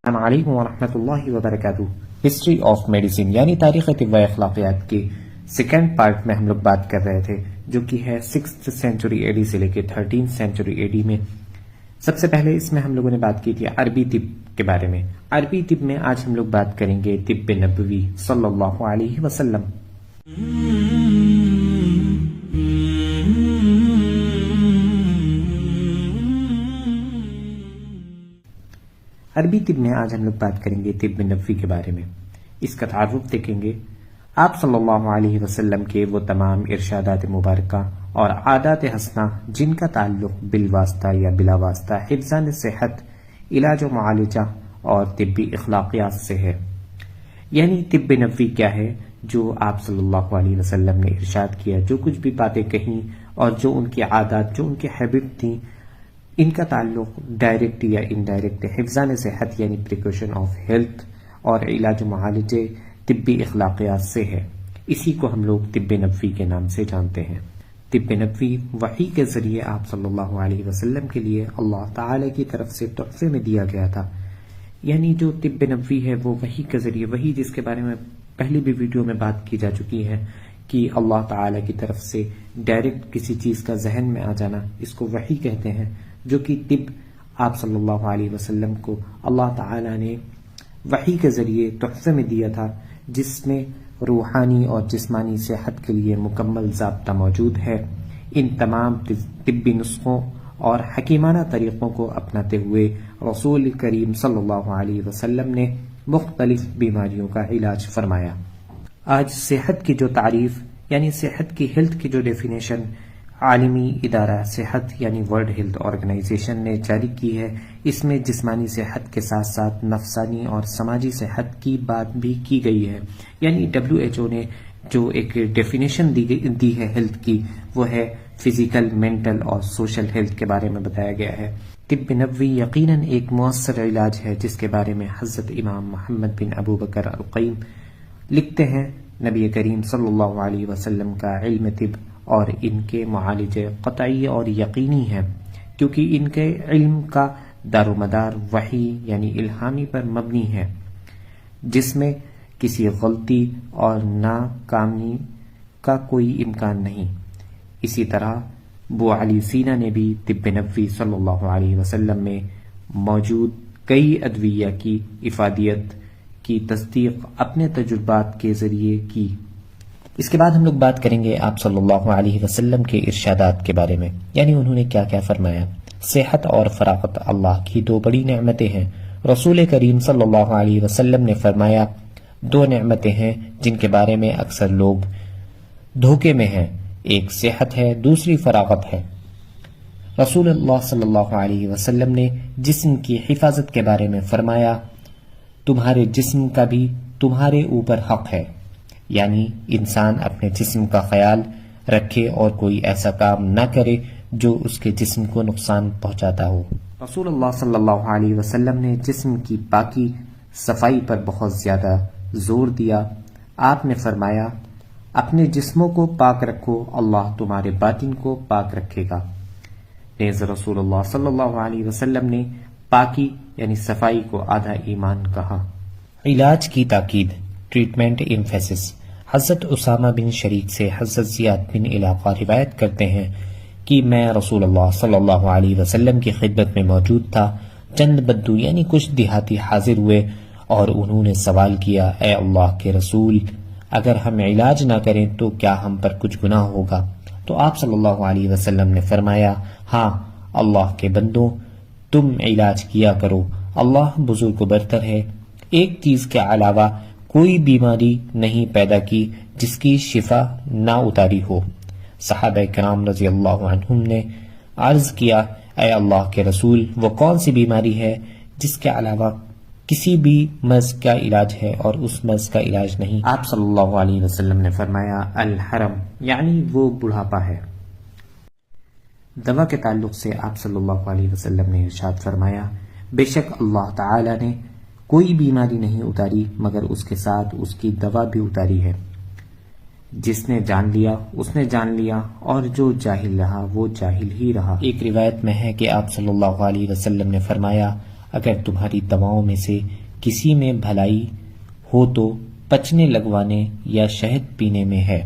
السلام علیکم ورحمۃ اللہ وبرکاتہ۔ ہسٹری آف میڈیسن یعنی تاریخ طب و اخلاقیات کے سیکنڈ پارٹ میں ہم لوگ بات کر رہے تھے، جو کہ ہے 6th سینچری اے ڈی سے لے کے 13th سینچری اے ڈی میں۔ سب سے پہلے اس میں ہم لوگوں نے بات کی تھی عربی طب کے بارے میں۔ عربی طب میں آج ہم لوگ بات کریں گے طب نبوی صلی اللہ علیہ وسلم۔ عربی طب میں آج ہم لوگ بات کریں گے طب نبوی کے بارے میں۔ اس کا تعارف دیکھیں گے۔ آپ صلی اللہ علیہ وسلم کے وہ تمام ارشادات مبارکہ اور عادات حسنہ جن کا تعلق بالواسطہ یا بلا واسطہ حفظان صحت، علاج و معالجہ اور طبی اخلاقیات سے ہے۔ یعنی طب نبوی کیا ہے؟ جو آپ صلی اللہ علیہ وسلم نے ارشاد کیا، جو کچھ بھی باتیں کہیں اور جو ان کی عادات، جو ان کی ہیبٹ تھیں، ان کا تعلق ڈائریکٹ یا انڈائریکٹ حفظان صحت یعنی پریکوشن آف ہیلتھ اور علاج و معالجے طبی اخلاقیات سے ہے۔ اسی کو ہم لوگ طب نبوی کے نام سے جانتے ہیں۔ طب نبوی وحی کے ذریعے آپ صلی اللہ علیہ وسلم کے لیے اللہ تعالی کی طرف سے تحفے میں دیا گیا تھا۔ یعنی جو طب نبوی ہے وہ وحی کے ذریعے، وحی جس کے بارے میں پہلی بھی ویڈیو میں بات کی جا چکی ہے کہ اللہ تعالی کی طرف سے ڈائریکٹ کسی چیز کا ذہن میں آ جانا، اس کو وحی کہتے ہیں، جو کہ طب آپ صلی اللہ علیہ وسلم کو اللہ تعالی نے وحی کے ذریعے تحفے میں دیا تھا، جس میں روحانی اور جسمانی صحت کے لیے مکمل ضابطہ موجود ہے۔ ان تمام طبی نسخوں اور حکیمانہ طریقوں کو اپناتے ہوئے رسول کریم صلی اللہ علیہ وسلم نے مختلف بیماریوں کا علاج فرمایا۔ آج صحت کی جو تعریف یعنی صحت کی ہیلتھ کی جو ڈیفینیشن عالمی ادارہ صحت یعنی ورلڈ ہیلتھ آرگنائزیشن نے جاری کی ہے، اس میں جسمانی صحت کے ساتھ ساتھ نفسانی اور سماجی صحت کی بات بھی کی گئی ہے۔ یعنی WHO نے جو ایک ڈیفینیشن دی ہے ہیلتھ کی، وہ ہے فزیکل، مینٹل اور سوشل ہیلتھ کے بارے میں بتایا گیا ہے۔ طب نبوی یقیناً ایک مؤثر علاج ہے، جس کے بارے میں حضرت امام محمد بن ابو بکر القیم لکھتے ہیں، نبی کریم صلی اللہ علیہ وسلم کا علم طب اور ان کے معالجے قطعی اور یقینی ہیں، کیونکہ ان کے علم کا دار و مدار وحی یعنی الہامی پر مبنی ہے، جس میں کسی غلطی اور ناکامی کا کوئی امکان نہیں۔ اسی طرح ابو علی سینا نے بھی طب نبوی صلی اللہ علیہ وسلم میں موجود کئی ادویہ کی افادیت کی تصدیق اپنے تجربات کے ذریعے کی۔ اس کے بعد ہم لوگ بات کریں گے آپ صلی اللہ علیہ وسلم کے ارشادات کے بارے میں، یعنی انہوں نے کیا کیا فرمایا۔ صحت اور فراغت اللہ کی دو بڑی نعمتیں ہیں۔ رسول کریم صلی اللہ علیہ وسلم نے فرمایا، دو نعمتیں ہیں جن کے بارے میں اکثر لوگ دھوکے میں ہیں، ایک صحت ہے، دوسری فراغت ہے۔ رسول اللہ صلی اللہ علیہ وسلم نے جسم کی حفاظت کے بارے میں فرمایا، تمہارے جسم کا بھی تمہارے اوپر حق ہے، یعنی انسان اپنے جسم کا خیال رکھے اور کوئی ایسا کام نہ کرے جو اس کے جسم کو نقصان پہنچاتا ہو۔ رسول اللہ صلی اللہ علیہ وسلم نے جسم کی پاکی صفائی پر بہت زیادہ زور دیا۔ آپ نے فرمایا، اپنے جسموں کو پاک رکھو، اللہ تمہارے باطن کو پاک رکھے گا۔ نیز رسول اللہ صلی اللہ علیہ وسلم نے پاکی یعنی صفائی کو آدھا ایمان کہا۔ علاج کی تاکید، ٹریٹمنٹ ایمفیسس۔ حضرت اسامہ بن شریک سے حضرت زیاد بن علاقہ روایت کرتے ہیں کہ میں رسول اللہ صلی اللہ علیہ وسلم کی خدمت میں موجود تھا۔ چند بدو یعنی کچھ دیہاتی حاضر ہوئے اور انہوں نے سوال کیا، اے اللہ کے رسول، اگر ہم علاج نہ کریں تو کیا ہم پر کچھ گناہ ہوگا؟ تو آپ صلی اللہ علیہ وسلم نے فرمایا، ہاں اللہ کے بندوں، تم علاج کیا کرو، اللہ بزرگ و برتر ہے، ایک چیز کے علاوہ کوئی بیماری نہیں پیدا کی جس کی شفا نہ اتاری ہو۔ صحابہ کرام رضی اللہ عنہم نے عرض کیا، اے اللہ کے رسول، وہ کون سی بیماری ہے جس کے علاوہ کسی بھی مرض کا علاج ہے اور اس مرض کا علاج نہیں؟ آپ صلی اللہ علیہ وسلم نے فرمایا، الحرم، یعنی وہ بڑھاپا ہے۔ دوا کے تعلق سے آپ صلی اللہ علیہ وسلم نے ارشاد فرمایا، بے شک اللہ تعالی نے کوئی بیماری نہیں اتاری مگر اس کے ساتھ اس کی دوا بھی اتاری ہے۔ جس نے جان لیا اس نے جان لیا، اور جو جاہل رہا وہ جاہل ہی رہا۔ ایک روایت میں ہے کہ آپ صلی اللہ علیہ وسلم نے فرمایا، اگر تمہاری دواؤں میں سے کسی میں بھلائی ہو تو پچنے لگوانے یا شہد پینے میں ہے۔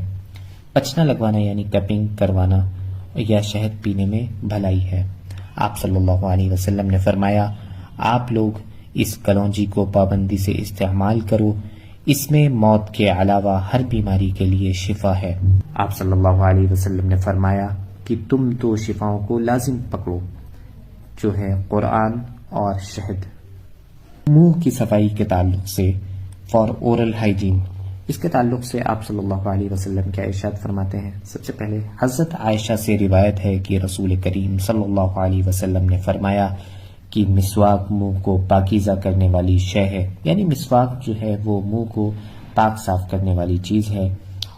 پچنا لگوانا یعنی کپنگ کروانا یا شہد پینے میں بھلائی ہے۔ آپ صلی اللہ علیہ وسلم نے فرمایا، آپ لوگ اس کلونجی کو پابندی سے استعمال کرو، اس میں موت کے علاوہ ہر بیماری کے لیے شفا ہے۔ آپ صلی اللہ علیہ وسلم نے فرمایا کہ تم دو شفاؤں کو لازم پکڑو، جو ہے قرآن اور شہد۔ منہ کی صفائی کے تعلق سے فار اورل ہائیجین، اس کے تعلق سے آپ صلی اللہ علیہ وسلم کیا ارشاد فرماتے ہیں؟ سب سے پہلے حضرت عائشہ سے روایت ہے کہ رسول کریم صلی اللہ علیہ وسلم نے فرمایا کہ مسواک منہ کو پاکیزہ کرنے والی شے ہے، یعنی مسواک جو ہے وہ منہ کو پاک صاف کرنے والی چیز ہے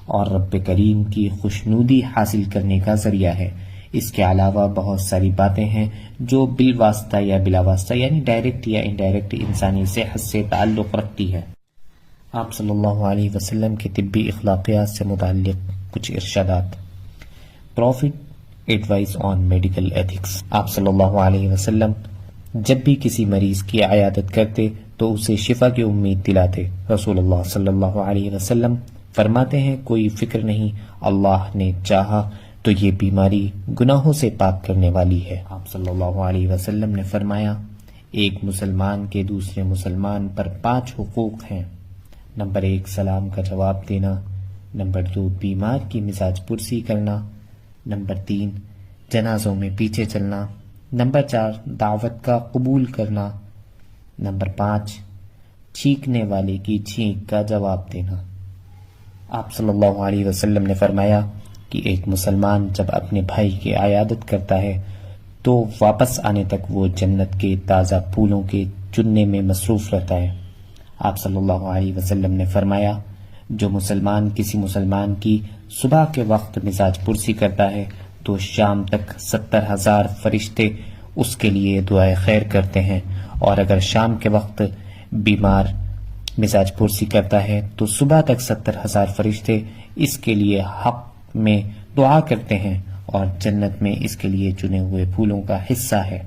اور رب کریم کی خوشنودی حاصل کرنے کا ذریعہ ہے۔ اس کے علاوہ بہت ساری باتیں ہیں جو بالواسطہ یا بلا واسطہ یعنی ڈائریکٹ یا انڈائریکٹ انسانی صحت سے تعلق رکھتی ہے۔ آپ صلی اللہ علیہ وسلم کے طبی اخلاقیات سے متعلق کچھ ارشادات۔ پروفٹ ایڈوائز آن میڈیکل ایتھکس۔ آپ صلی اللہ علیہ وسلم جب بھی کسی مریض کی عیادت کرتے تو اسے شفا کی امید دلاتے۔ رسول اللہ صلی اللہ علیہ وسلم فرماتے ہیں، کوئی فکر نہیں، اللہ نے چاہا تو یہ بیماری گناہوں سے پاک کرنے والی ہے۔ آپ صلی اللہ علیہ وسلم نے فرمایا، ایک مسلمان کے دوسرے مسلمان پر 5 حقوق ہیں۔ نمبر 1 سلام کا جواب دینا، نمبر 2 بیمار کی مزاج پرسی کرنا، نمبر 3 جنازوں میں پیچھے چلنا، نمبر 4 دعوت کا قبول کرنا، نمبر 5 چھینکنے والے کی چھینک کا جواب دینا۔ آپ صلی اللہ علیہ وسلم نے فرمایا کہ ایک مسلمان جب اپنے بھائی کی عیادت کرتا ہے تو واپس آنے تک وہ جنت کے تازہ پھولوں کے چننے میں مصروف رہتا ہے۔ آپ صلی اللہ علیہ وسلم نے فرمایا، جو مسلمان کسی مسلمان کی صبح کے وقت مزاج پرسی کرتا ہے تو شام تک 70,000 فرشتے اس کے لیے دعائے خیر کرتے ہیں، اور اگر شام کے وقت بیمار مزاج پرسی کرتا ہے تو صبح تک 70,000 فرشتے اس کے لیے حق میں دعا کرتے ہیں، اور جنت میں اس کے لیے چنے ہوئے پھولوں کا حصہ ہے۔